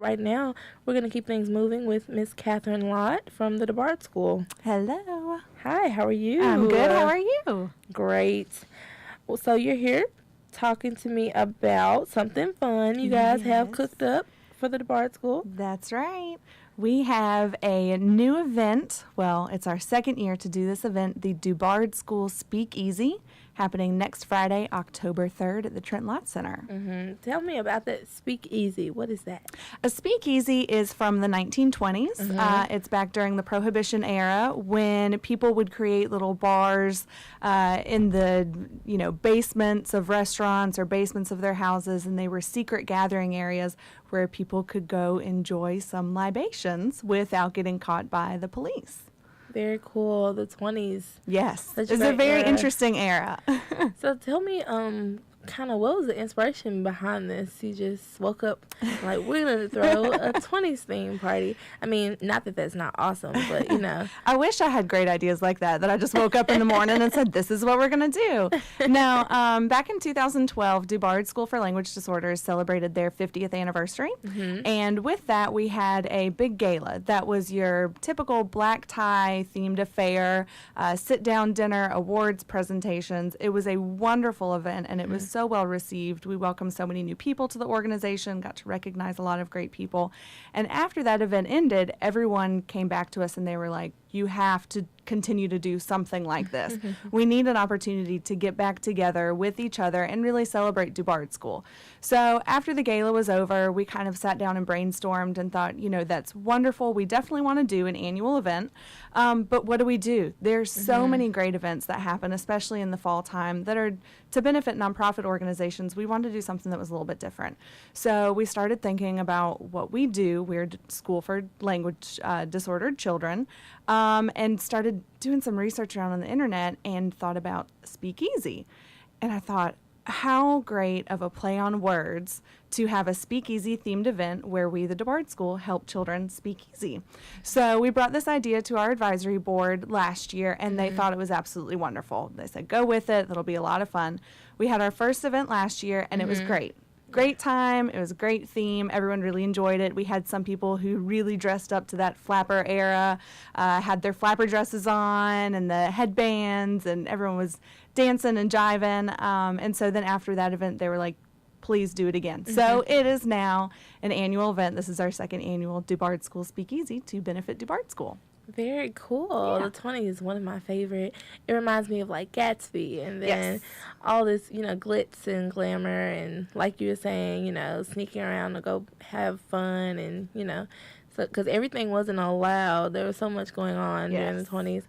right now, we're going to keep things moving with Miss Catherine Lott from the DuBard School. Hello. Hi, how are you? I'm good. How are you? Great. Well, so you're here talking to me about something fun you guys have cooked up for the DuBard School. That's right. We have a new event. Well, it's our second year to do this event, the DuBard School Speakeasy, happening next Friday, October 3rd at the Trent Lott Center. Tell me about that speakeasy. What is that? A speakeasy is from the 1920s. It's back during the Prohibition era when people would create little bars in the basements of restaurants or basements of their houses, and they were secret gathering areas where people could go enjoy some libations without getting caught by the police. Very cool. The 20s. Yes. It's a very interesting era. So tell me, kind of what was the inspiration behind this? You just woke up like, we're going to throw a 20s theme party. I mean, not that that's not awesome, but I wish I had great ideas like that I just woke up in the morning and said, this is what we're going to do. Now, back in 2012, DuBard School for Language Disorders celebrated their 50th anniversary. And with that, we had a big gala. That was your typical black tie themed affair, sit-down dinner, awards presentations. It was a wonderful event, and it was so well received. We welcomed so many new people to the organization, got to recognize a lot of great people. And after that event ended, everyone came back to us and they were like, you have to continue to do something like this. We need an opportunity to get back together with each other and really celebrate DuBard School. So after the gala was over, we kind of sat down and brainstormed and thought, that's wonderful. We definitely want to do an annual event. But what do? There's so many great events that happen, especially in the fall time, that are to benefit nonprofit organizations. We wanted to do something that was a little bit different. So we started thinking about what we do. We're a school for language disordered children, and started doing some research around on the internet and thought about speakeasy. And I thought, how great of a play on words to have a speakeasy themed event where we, the DuBard School, help children speak easy. So we brought this idea to our advisory board last year, and they thought it was absolutely wonderful. They said, go with it. It'll be a lot of fun. We had our first event last year, and it was great. Great time. It was a great theme. Everyone really enjoyed it. We had some people who really dressed up to that flapper era, had their flapper dresses on and the headbands, and everyone was dancing and jiving. And so then after that event, they were like, please do it again. So it is now an annual event. This is our second annual DuBard School Speakeasy to benefit DuBard School. Very cool. The 20s is one of my favorite. It reminds me of like Gatsby, and then all this, glitz and glamour, and like you were saying, sneaking around to go have fun, and so because everything wasn't allowed. There was so much going on during the 20s.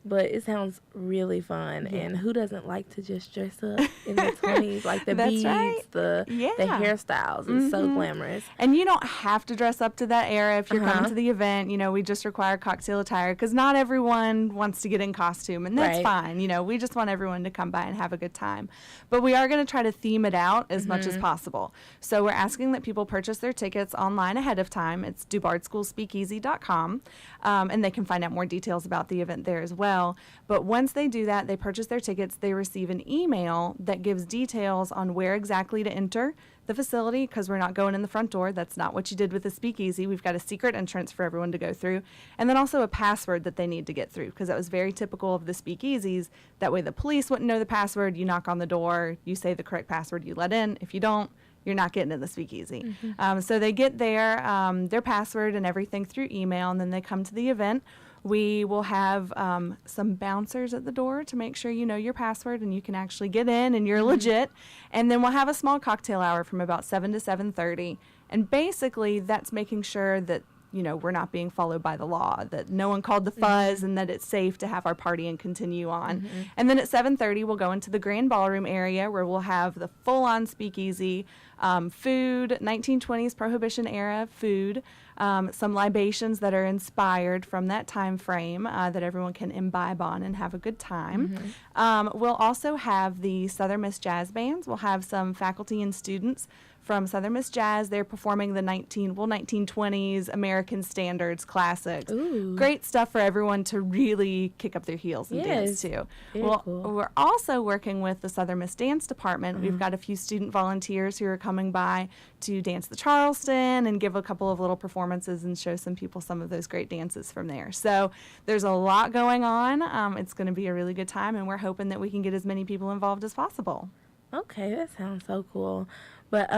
But it sounds really fun, and who doesn't like to just dress up in the 20s, like the beads, the hairstyles. It's so glamorous. And you don't have to dress up to that era if you're coming to the event. We just require cocktail attire because not everyone wants to get in costume, and that's fine. We just want everyone to come by and have a good time. But we are going to try to theme it out as much as possible. So we're asking that people purchase their tickets online ahead of time. It's DuBardSchoolSpeakeasy.com, and they can find out more details about the event there as well. But once they do that, they purchase their tickets, they receive an email that gives details on where exactly to enter the facility, because we're not going in the front door. That's not what you did with the speakeasy. We've got a secret entrance for everyone to go through, and then also a password that they need to get through, because that was very typical of the speakeasies. That way the police wouldn't know the password. You knock on the door, you say the correct password, you let in. If you don't, you're not getting in the speakeasy. So they get their password and everything through email, and then they come to the event. We will have some bouncers at the door to make sure you know your password and you can actually get in and you're legit. And then we'll have a small cocktail hour from about 7 to 7:30. And basically that's making sure that we're not being followed by the law, that no one called the fuzz, and that it's safe to have our party and continue on. And then at 7:30, we'll go into the grand ballroom area where we'll have the full-on speakeasy, food, 1920s Prohibition era food, some libations that are inspired from that time frame that everyone can imbibe on and have a good time. We'll also have the Southern Miss Jazz Bands. We'll have some faculty and students from Southern Miss Jazz. They're performing the 1920s American Standards classics. Ooh. Great stuff for everyone to really kick up their heels and dance to. Well, cool. We're also working with the Southern Miss Dance Department. We've got a few student volunteers who are coming by to dance the Charleston and give a couple of little performances and show some people some of those great dances from there. So there's a lot going on. It's going to be a really good time, and we're hoping that we can get as many people involved as possible. Okay, that sounds so cool. But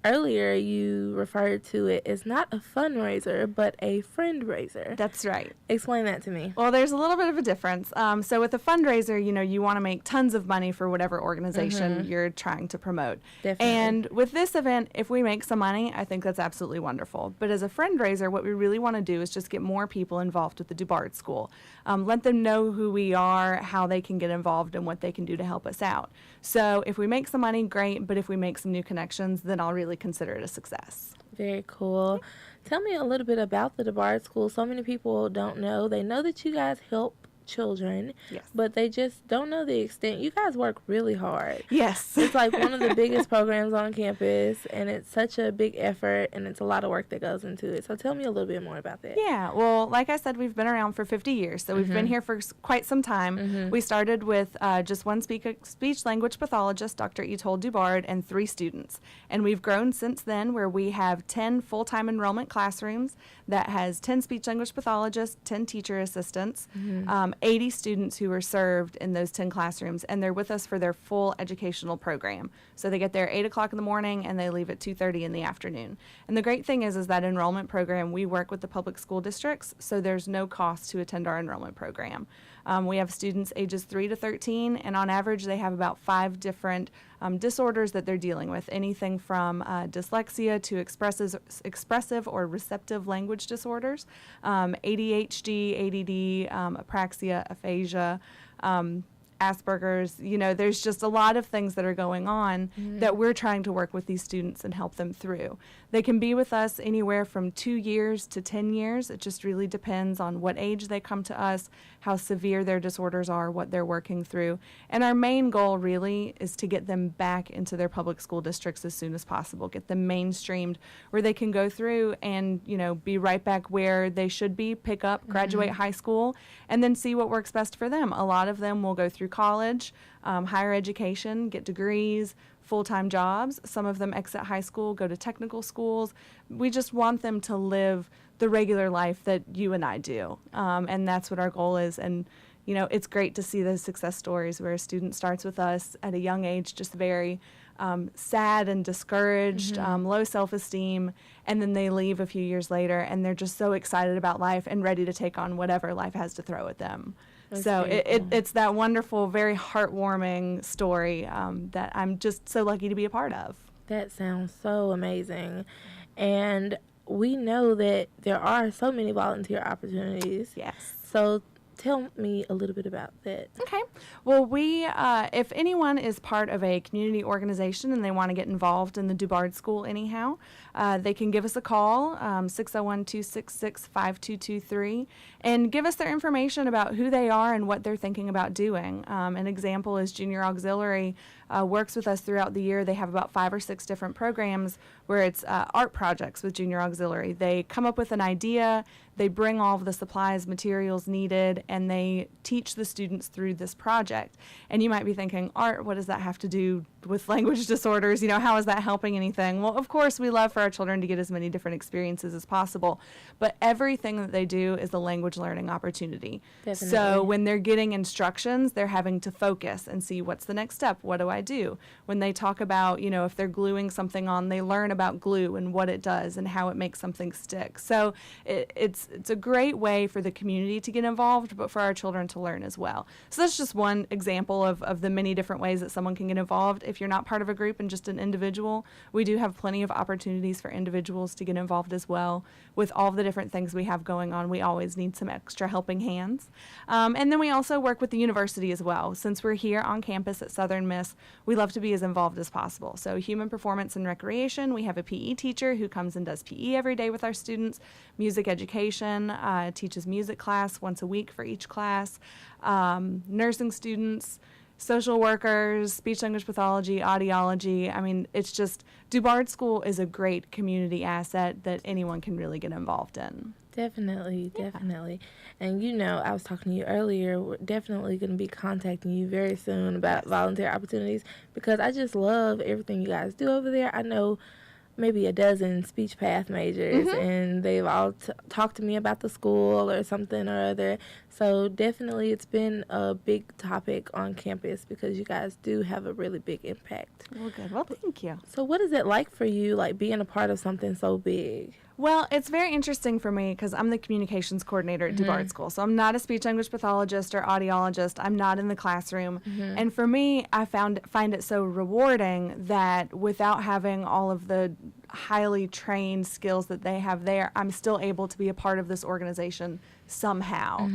earlier you referred to it as not a fundraiser, but a friend raiser. That's right. Explain that to me. Well, there's a little bit of a difference. So with a fundraiser, you want to make tons of money for whatever organization you're trying to promote. Definitely. And with this event, if we make some money, I think that's absolutely wonderful. But as a friend raiser, what we really want to do is just get more people involved with the DuBard School. Let them know who we are, how they can get involved, and what they can do to help us out. So if we make some money, great. But if we make some new connections, then I'll really consider it a success. Very cool. Tell me a little bit about the DuBard School. So many people don't know. They know that you guys help children, yes, but they just don't know the extent. You guys work really hard. Yes. It's like one of the biggest programs on campus, and it's such a big effort, and it's a lot of work that goes into it. So tell me a little bit more about that. Yeah, well, like I said, we've been around for 50 years, so we've been here for quite some time. We started with just one speech-language pathologist, Dr. DuBard, and 3 students. And we've grown since then, where we have 10 full-time enrollment classrooms that has 10 speech-language pathologists, 10 teacher assistants, 80 students who are served in those 10 classrooms, and they're with us for their full educational program. So they get there at 8 o'clock in the morning, and they leave at 2:30 in the afternoon. And the great thing is that enrollment program, we work with the public school districts, so there's no cost to attend our enrollment program. We have students ages 3 to 13, and on average, they have about 5 different disorders that they're dealing with, anything from dyslexia to expressive or receptive language disorders, ADHD, ADD, apraxia, aphasia, Asperger's. There's just a lot of things that are going on that we're trying to work with these students and help them through. They can be with us anywhere from 2 years to 10 years. It just really depends on what age they come to us, how severe their disorders are, what they're working through. And our main goal really is to get them back into their public school districts as soon as possible, get them mainstreamed where they can go through and, be right back where they should be, pick up, graduate high school, and then see what works best for them. A lot of them will go through college, higher education, get degrees, full-time jobs. Some of them exit high school, go to technical schools. We just want them to live the regular life that you and I do, and that's what our goal is. And it's great to see those success stories where a student starts with us at a young age, just very sad and discouraged, low self-esteem, and then they leave a few years later, and they're just so excited about life and ready to take on whatever life has to throw at them. So it's that wonderful, very heartwarming story that I'm just so lucky to be a part of. That sounds so amazing. And we know that there are so many volunteer opportunities. Yes. So tell me a little bit about that. Okay. Well, if anyone is part of a community organization and they want to get involved in the DuBard School anyhow, they can give us a call, 601-266-5223, and give us their information about who they are and what they're thinking about doing. An example is Junior Auxiliary works with us throughout the year. They have about 5 or 6 different programs where it's art projects with Junior Auxiliary. They come up with an idea, they bring all of the supplies, materials needed, and they teach the students through this project. And you might be thinking, art, what does that have to do with language disorders? How is that helping anything? Well, of course, we love for our children to get as many different experiences as possible, but everything that they do is a language learning opportunity. Definitely. So when they're getting instructions, they're having to focus and see what's the next step. What do I do? When they talk about, if they're gluing something on, they learn about glue and what it does and how it makes something stick. So it's a great way for the community to get involved, but for our children to learn as well. So that's just one example of the many different ways that someone can get involved. If you're not part of a group and just an individual, we do have plenty of opportunities for individuals to get involved as well. With all of the different things we have going on, we always need some extra helping hands. And then we also work with the university as well. Since we're here on campus at Southern Miss, we love to be as involved as possible. So human performance and recreation, we have a PE teacher who comes and does PE every day with our students. Music education, teaches music class once a week for each class. Nursing students, social workers, speech language pathology, audiology. I mean, it's just, DuBard School is a great community asset that anyone can really get involved in. Definitely, definitely. And I was talking to you earlier, we're definitely going to be contacting you very soon about volunteer opportunities, because I just love everything you guys do over there. I know maybe a dozen speech path majors, and they've all talked to me about the school or something or other. So definitely it's been a big topic on campus, because you guys do have a really big impact. Well, good. Well, thank you. So what is it like for you, like being a part of something so big? Well, it's very interesting for me because I'm the communications coordinator at DuBard School. So I'm not a speech language pathologist or audiologist. I'm not in the classroom. And for me, I find it so rewarding that without having all of the highly trained skills that they have there, I'm still able to be a part of this organization somehow.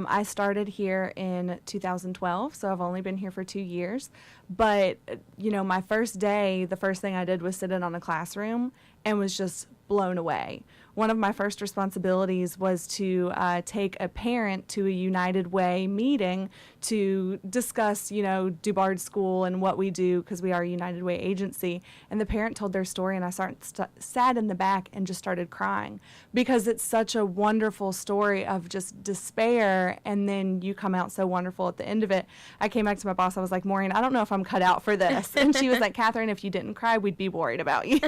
I started here in 2012, so I've only been here for 2 years. But, my first day, the first thing I did was sit in on a classroom and was just blown away. One of my first responsibilities was to take a parent to a United Way meeting to discuss, DuBard School and what we do, because we are a United Way agency. And the parent told their story, and I sat in the back and just started crying, because it's such a wonderful story of just despair, and then you come out so wonderful at the end of it. I came back to my boss. I was like, Maureen, I don't know if I'm cut out for this. And she was like, Catherine, if you didn't cry, we'd be worried about you.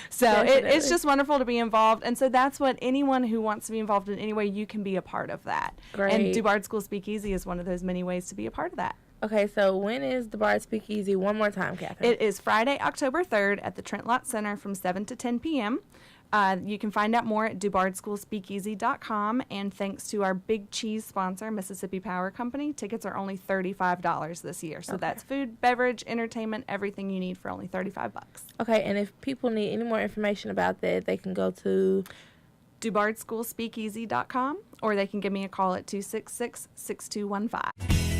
So it's just wonderful to be involved. And so that's what anyone who wants to be involved in any way, you can be a part of that. Great. And DuBard School Speakeasy is one of those many ways to be a part of that. Okay, so when is DuBard Speakeasy? One more time, Catherine. It is Friday, October 3rd at the Trent Lott Center from 7 to 10 p.m. You can find out more at DuBardSchoolSpeakeasy.com, and thanks to our big cheese sponsor, Mississippi Power Company, tickets are only $35 this year. So that's food, beverage, entertainment, everything you need for only $35. Okay, and if people need any more information about that, they can go to DuBardSchoolSpeakeasy.com, or they can give me a call at 266-6215.